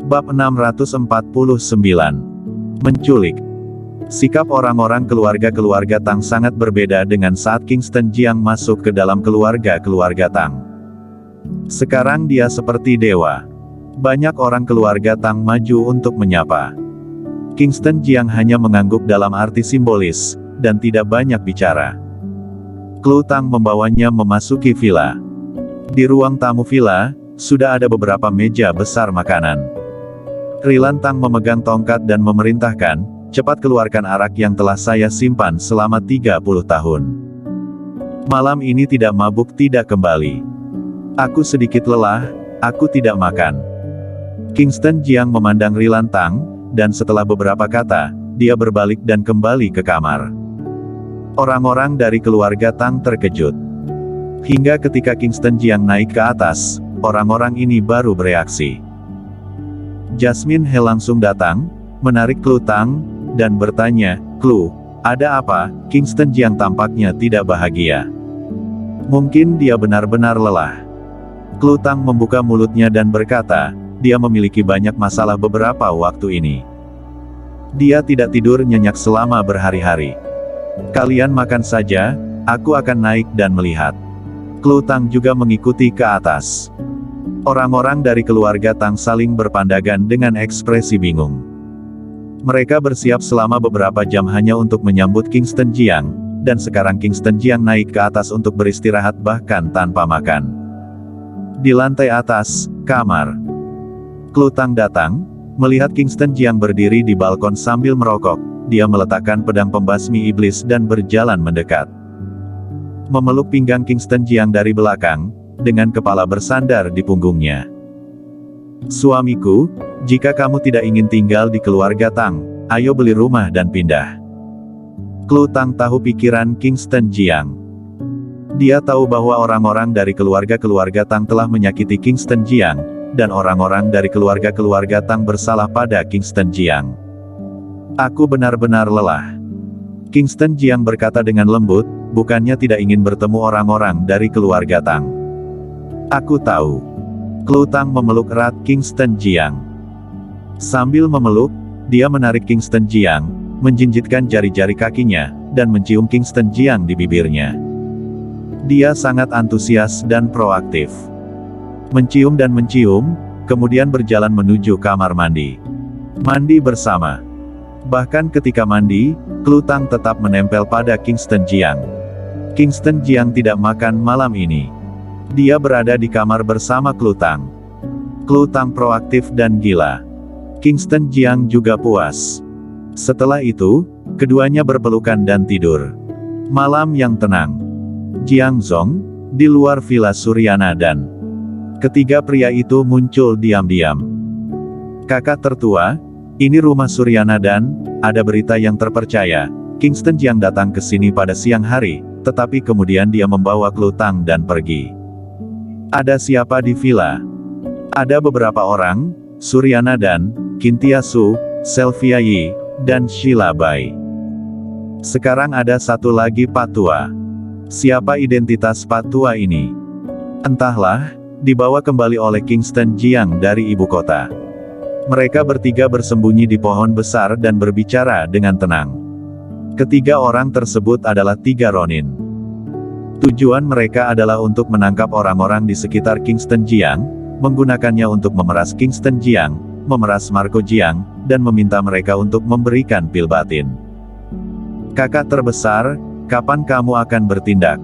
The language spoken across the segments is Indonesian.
Bab 649. Menculik. Sikap orang-orang keluarga Tang sangat berbeda dengan saat Kingston Jiang masuk ke dalam keluarga Tang. Sekarang dia seperti dewa. Banyak orang keluarga Tang maju untuk menyapa. Kingston Jiang hanya mengangguk dalam arti simbolis, dan tidak banyak bicara. Klu Tang membawanya memasuki villa. Di ruang tamu villa, sudah ada beberapa meja besar makanan. Rilan Tang memegang tongkat dan memerintahkan, cepat keluarkan arak yang telah saya simpan selama 30 tahun. Malam ini tidak mabuk tidak kembali. Aku sedikit lelah, aku tidak makan. Kingston Jiang memandang Rilan Tang, dan setelah beberapa kata, dia berbalik dan kembali ke kamar. Orang-orang dari keluarga Tang terkejut. Hingga ketika Kingston Jiang naik ke atas, orang-orang ini baru bereaksi. Jasmine He langsung datang, menarik Klu Tang, dan bertanya, "Klu, ada apa?" Kingston Jiang tampaknya tidak bahagia. Mungkin dia benar-benar lelah. Klu Tang membuka mulutnya dan berkata, dia memiliki banyak masalah beberapa waktu ini. Dia tidak tidur nyenyak selama berhari-hari. Kalian makan saja, aku akan naik dan melihat. Klu Tang juga mengikuti ke atas. Orang-orang dari keluarga Tang saling berpandangan dengan ekspresi bingung. Mereka bersiap selama beberapa jam hanya untuk menyambut Kingston Jiang, dan sekarang Kingston Jiang naik ke atas untuk beristirahat bahkan tanpa makan. Di lantai atas, kamar. Klu Tang datang, melihat Kingston Jiang berdiri di balkon sambil merokok, dia meletakkan pedang pembasmi iblis dan berjalan mendekat. Memeluk pinggang Kingston Jiang dari belakang, dengan kepala bersandar di punggungnya. "Suamiku, jika kamu tidak ingin tinggal di keluarga Tang, ayo beli rumah dan pindah." Klu Tang tahu pikiran Kingston Jiang. Dia tahu bahwa orang-orang dari keluarga Tang telah menyakiti Kingston Jiang, dan orang-orang dari keluarga Tang bersalah pada Kingston Jiang. "Aku benar-benar lelah." Kingston Jiang berkata dengan lembut, bukannya tidak ingin bertemu orang-orang dari keluarga Tang. "Aku tahu." Klu Tang memeluk erat Kingston Jiang. Sambil memeluk, dia menarik Kingston Jiang, menjinjitkan jari-jari kakinya, dan mencium Kingston Jiang di bibirnya. Dia sangat antusias dan proaktif. Mencium dan mencium, kemudian berjalan menuju kamar mandi. Mandi bersama. Bahkan ketika mandi, Klu Tang tetap menempel pada Kingston Jiang. Kingston Jiang tidak makan malam ini. Dia berada di kamar bersama Klu Tang. Klu Tang proaktif dan gila. Kingston Jiang juga puas. Setelah itu, keduanya berpelukan dan tidur. Malam yang tenang. Jiang Zong, di luar villa Suryana dan ketiga pria itu muncul diam-diam. "Kakak tertua, ini rumah Suryana dan ada berita yang terpercaya. Kingston Jiang datang ke sini pada siang hari, tetapi kemudian dia membawa Klu Tang dan pergi." "Ada siapa di villa?" "Ada beberapa orang, Suryana dan Kintia Su, Sylvia Yi, dan Sheila Bai. Sekarang ada satu lagi Pak Tua." "Siapa identitas Pak Tua ini?" "Entahlah, dibawa kembali oleh Kingston Jiang dari ibu kota." Mereka bertiga bersembunyi di pohon besar dan berbicara dengan tenang. Ketiga orang tersebut adalah tiga Ronin. Tujuan mereka adalah untuk menangkap orang-orang di sekitar Kingston Jiang, menggunakannya untuk memeras Kingston Jiang, memeras Marco Jiang, dan meminta mereka untuk memberikan pil batin. "Kakak terbesar, kapan kamu akan bertindak?"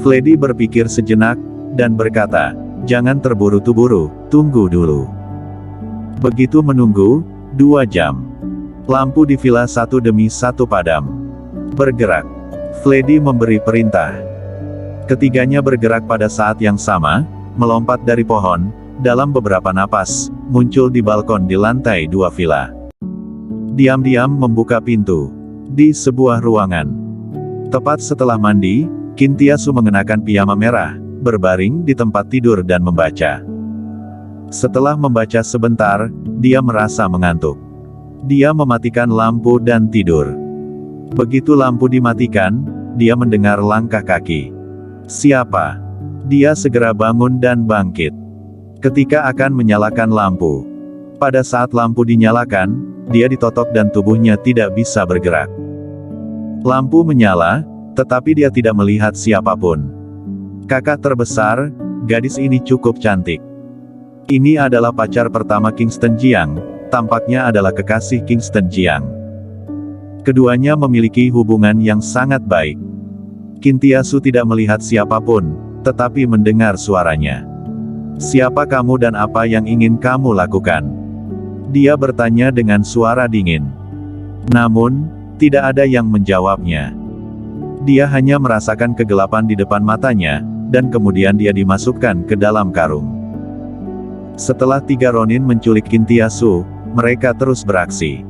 Freddy berpikir sejenak, dan berkata, "Jangan terburu-buru, tunggu dulu." Begitu menunggu, 2 jam. Lampu di villa satu demi satu padam. "Bergerak." Freddy memberi perintah. Ketiganya bergerak pada saat yang sama, melompat dari pohon, dalam beberapa napas, muncul di balkon di lantai 2 villa. Diam-diam membuka pintu. Di sebuah ruangan. Tepat setelah mandi, Kintia Su mengenakan piyama merah, berbaring di tempat tidur dan membaca. Setelah membaca sebentar, dia merasa mengantuk. Dia mematikan lampu dan tidur. Begitu lampu dimatikan, dia mendengar langkah kaki. "Siapa?" Dia segera bangun dan bangkit. Ketika akan menyalakan lampu, Pada saat lampu dinyalakan, dia ditotok dan tubuhnya tidak bisa bergerak. Lampu menyala, tetapi dia tidak melihat siapapun. Kakak terbesar, gadis ini cukup cantik. Ini adalah pacar pertama Kingston Jiang, tampaknya adalah kekasih Kingston Jiang. Keduanya memiliki hubungan yang sangat baik. Qin Tiasu tidak melihat siapapun, tetapi mendengar suaranya. "Siapa kamu dan apa yang ingin kamu lakukan?" Dia bertanya dengan suara dingin. Namun, tidak ada yang menjawabnya. Dia hanya merasakan kegelapan di depan matanya, dan kemudian dia dimasukkan ke dalam karung. Setelah 3 Ronin menculik Qin Tiasu, mereka terus beraksi.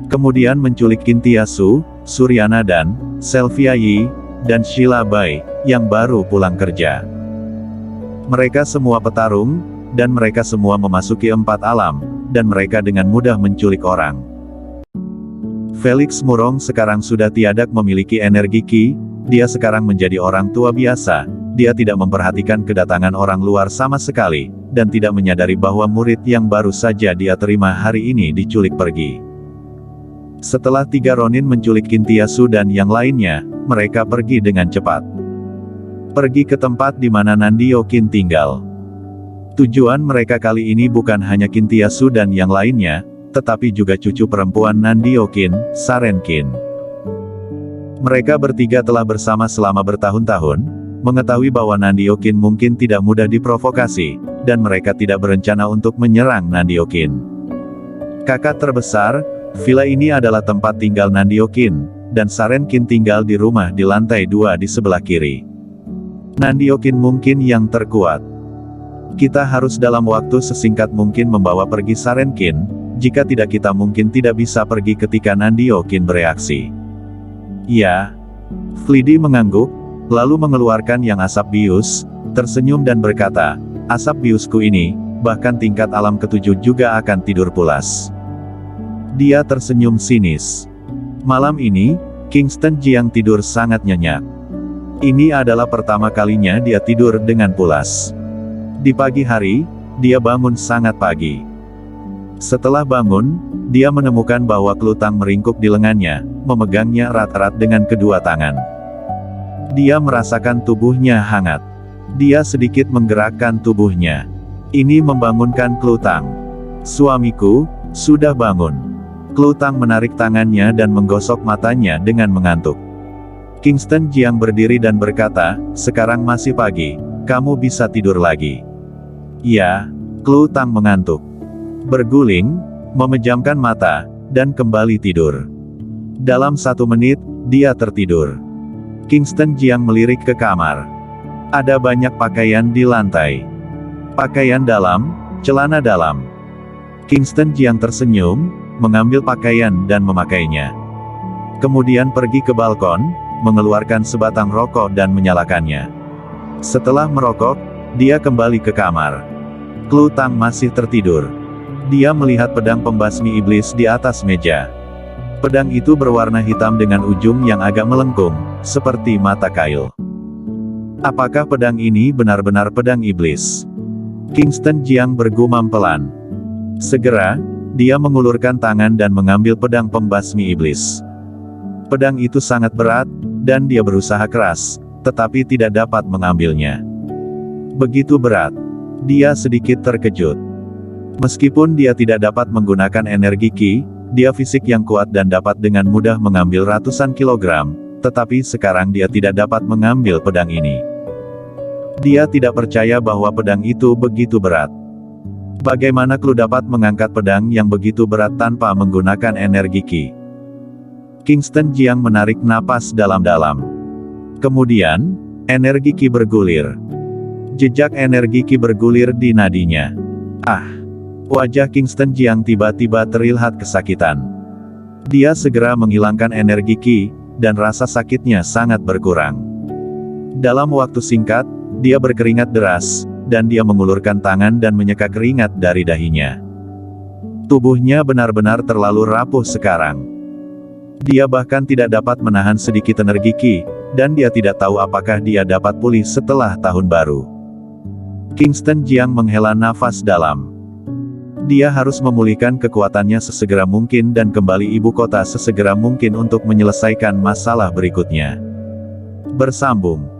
Kemudian menculik Qin Tiasu, Suryana dan Sylvia Yi, dan Sheila Bai, yang baru pulang kerja. Mereka semua petarung, dan mereka semua memasuki 4 alam, dan mereka dengan mudah menculik orang. Felix Murong sekarang sudah tiada memiliki energi Qi, dia sekarang menjadi orang tua biasa, dia tidak memperhatikan kedatangan orang luar sama sekali, dan tidak menyadari bahwa murid yang baru saja dia terima hari ini diculik pergi. Setelah 3 Ronin menculik Qin Tiasu dan yang lainnya, mereka pergi dengan cepat. Pergi ke tempat di mana Nandio Qin tinggal. Tujuan mereka kali ini bukan hanya Qin Tiasu dan yang lainnya, tetapi juga cucu perempuan Nandio Qin, Saren Qin. Mereka bertiga telah bersama selama bertahun-tahun, mengetahui bahwa Nandio Qin mungkin tidak mudah diprovokasi, dan mereka tidak berencana untuk menyerang Nandio Qin. Kakak terbesar, villa ini adalah tempat tinggal Nandio Qin, dan Saren Qin tinggal di rumah di lantai 2 di sebelah kiri. Nandio Qin mungkin yang terkuat. Kita harus dalam waktu sesingkat mungkin membawa pergi Saren Qin, jika tidak kita mungkin tidak bisa pergi ketika Nandio Qin bereaksi. Ya. Flidi mengangguk, lalu mengeluarkan yang asap bius, tersenyum dan berkata, "Asap biusku ini, bahkan tingkat alam ke-7 juga akan tidur pulas." Dia tersenyum sinis. Malam ini, Kingston Jiang tidur sangat nyenyak. Ini adalah pertama kalinya dia tidur dengan pulas. Di pagi hari, dia bangun sangat pagi. Setelah bangun, dia menemukan bahwa Klutang meringkuk di lengannya, memegangnya erat-erat dengan kedua tangan. Dia merasakan tubuhnya hangat. Dia sedikit menggerakkan tubuhnya. Ini membangunkan Klutang. "Suamiku, sudah bangun." Klutang menarik tangannya dan menggosok matanya dengan mengantuk. Kingston Jiang berdiri dan berkata, "Sekarang masih pagi, kamu bisa tidur lagi." "Ya." Klutang mengantuk. Berguling, memejamkan mata, dan kembali tidur. Dalam 1 menit, dia tertidur. Kingston Jiang melirik ke kamar. Ada banyak pakaian di lantai. Pakaian dalam, celana dalam. Kingston Jiang tersenyum, mengambil pakaian dan memakainya. Kemudian pergi ke balkon, mengeluarkan sebatang rokok dan menyalakannya. Setelah merokok, dia kembali ke kamar. Klutang masih tertidur. Dia melihat pedang pembasmi iblis di atas meja. Pedang itu berwarna hitam dengan ujung yang agak melengkung, seperti mata kail. Apakah pedang ini benar-benar pedang iblis? Kingston Jiang bergumam pelan. Segera, dia mengulurkan tangan dan mengambil pedang pembasmi iblis. Pedang itu sangat berat, dan dia berusaha keras, tetapi tidak dapat mengambilnya. Begitu berat. Dia sedikit terkejut. Meskipun dia tidak dapat menggunakan energi Qi, dia fisik yang kuat dan dapat dengan mudah mengambil ratusan kilogram, tetapi sekarang dia tidak dapat mengambil pedang ini. Dia tidak percaya bahwa pedang itu begitu berat. Bagaimana Klu dapat mengangkat pedang yang begitu berat tanpa menggunakan energi Qi? Kingston Jiang menarik napas dalam-dalam. Kemudian, energi Qi bergulir. Jejak energi Qi bergulir di nadinya. Ah! Wajah Kingston Jiang tiba-tiba terlihat kesakitan. Dia segera menghilangkan energi Qi, dan rasa sakitnya sangat berkurang. Dalam waktu singkat, dia berkeringat deras, dan dia mengulurkan tangan dan menyeka keringat dari dahinya. Tubuhnya benar-benar terlalu rapuh sekarang. Dia bahkan tidak dapat menahan sedikit energi Qi, dan dia tidak tahu apakah dia dapat pulih setelah tahun baru. Kingston Jiang menghela nafas dalam. Dia harus memulihkan kekuatannya sesegera mungkin dan kembali ibu kota sesegera mungkin untuk menyelesaikan masalah berikutnya. Bersambung.